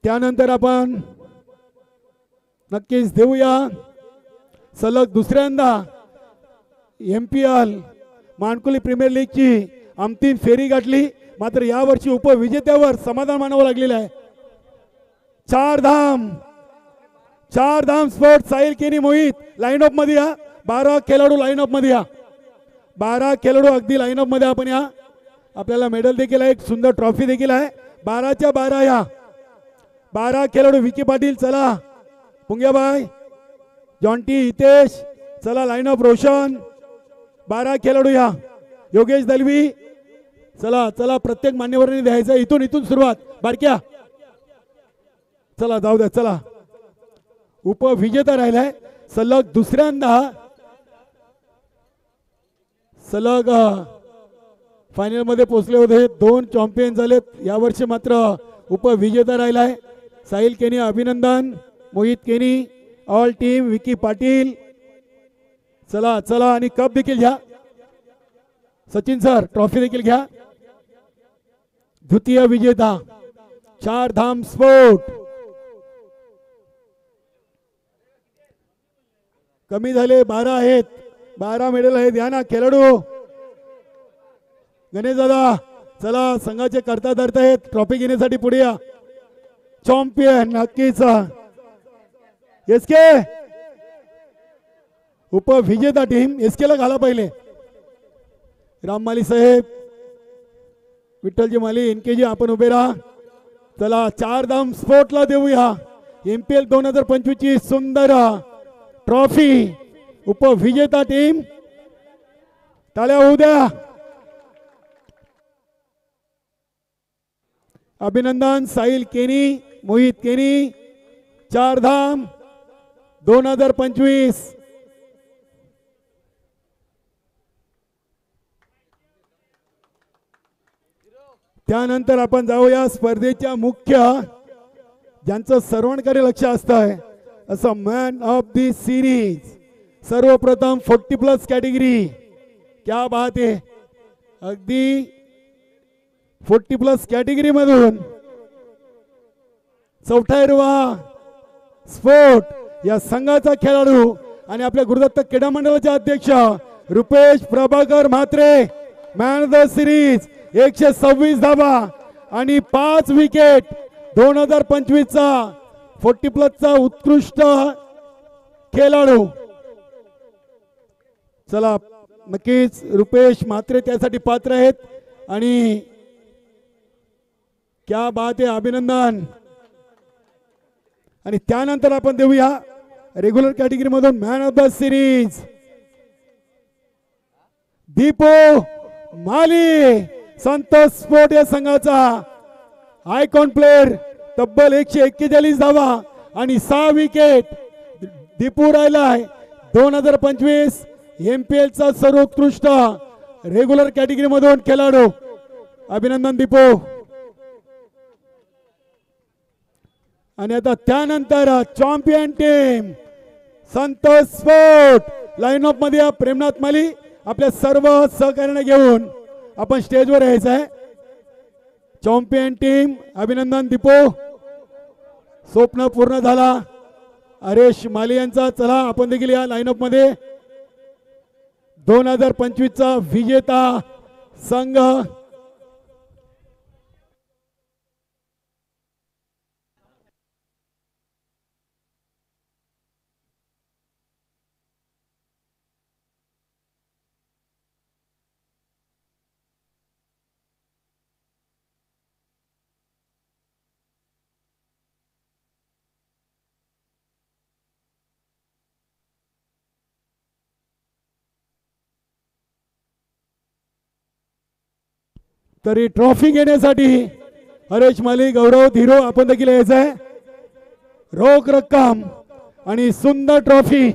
त्यानंतर आपण नक्कीच देऊया सलग दुसऱ्यांदा MPL मानकुली प्रीमियर लीगची अंतिम फेरी गाठली. मात्र यावर्षी उपविजेत्यावर समाधान मानावं लागलेलं आहे. चार धाम स्पोर्ट साहिल केनी मोहित लाईन ऑफ मध्ये या. 12 खेळाडू लाईन ऑफ मध्ये या. 12 खेळाडू अगदी लाईन ऑफ मध्ये आपण या. आपल्याला मेडल देखील आहे, एक सुंदर ट्रॉफी देखील आहे. 12च्या 12 या. 12 खेळाडू. विकी पाटील चला, पुंग्याबाई, जॉन्टी, हितेश चला लाईन ऑफ. रोशन 12 खेळाडू या. योगेश दलवी चला चला, प्रत्येक मान्यवरांनी द्यायचं. इथून सुरुवात बारक्या. चला जाऊ द्या. चला उपविजेता राहिलाय सलग दुसऱ्यांदा. सलग फायनल मध्ये पोहोचले होते. 2 चॅम्पियन झालेत. यावर्षी मात्र उपविजेता राहिलाय साहिल केनी. अभिनंदन. मोहित केनी, ऑल टीम, विकी पाटील चला चला. आणि कप देखील घ्या. सचिन सर ट्रॉफी देखील घ्या. द्वितीय विजेता चार धाम स्पोर्ट. कमी झाले 12 आहेत. 12 मेडल आहेत. या ना खेळाडू. गणेश दादा चला, संघाचे करता धरता आहेत. ट्रॉफी घेण्यासाठी पुढे या. चॅम्पियन नक्कीच एसके. उपविजेता टीम एसके ला घाला पहिले. राममाली साहेब, विठ्ठलजी माली, इनकेजी आपण उभे राहा. चला चार धाम स्पोर्टला देऊया MPL 2025 ची सुंदर ट्रॉफी. उपविजेता टीम टाळ्या होऊ द्या. अभिनंदन साहिल केनी, मोहित केनी, चार धाम 2025. त्यानंतर आपण जाऊया स्पर्धेच्या मुख्य, ज्यांचं सर्वांकडे लक्ष असतंय असं मॅन ऑफ दी सिरीज. सर्वप्रथम 40+ कॅटेगरी. क्या बात आहे. अगदी 40+ कॅटेगरी मधून 44वा स्पोर्ट या संघाचा खेळाडू आणि आपल्या गुरुदत्त क्रीडा मंडळाचे अध्यक्ष Rupesh Prabhakar Mhatre. Man of the series. 126 धावा आणि 5 विकेट. 2025 चा 40+ चा उत्कृष्ट खेळाडू. चला नक्कीच रुपेश म्हात्रे त्यासाठी पात्र आहेत. आणि क्या बात आहे. अभिनंदन. आणि त्यानंतर आपण देऊया रेग्युलर कॅटेगरी मधून man of the series Deepu Mali. Santosh sport या संघाचा आयकॉन प्लेअर. तब्बल 141 धावा आणि 6 विकेट. दीपू राहिलाय 2025 MPL चा सर्वोत्कृष्ट रेग्युलर कॅटेगरी मधून खेळाडू. अभिनंदन दीपू. आणि आता त्यानंतर champion team Santosh sport line of मध्ये. प्रेमनाथ माली आपल्या सर्व सहकार्याने घेऊन आपण स्टेजवर यायचं आहे. Champion team. अभिनंदन दीपू. स्वप्न पूर्ण झाला हरेश माली यांचा. चला आपण देखील या लाईन अप मध्ये. 2025 चा विजेता संघ तरी ट्रॉफी घेण्यासाठी हरेश माली, गौरव, धीरो आपण देखील यायचं आहे. रोख रक्कम आणि सुंदर ट्रॉफी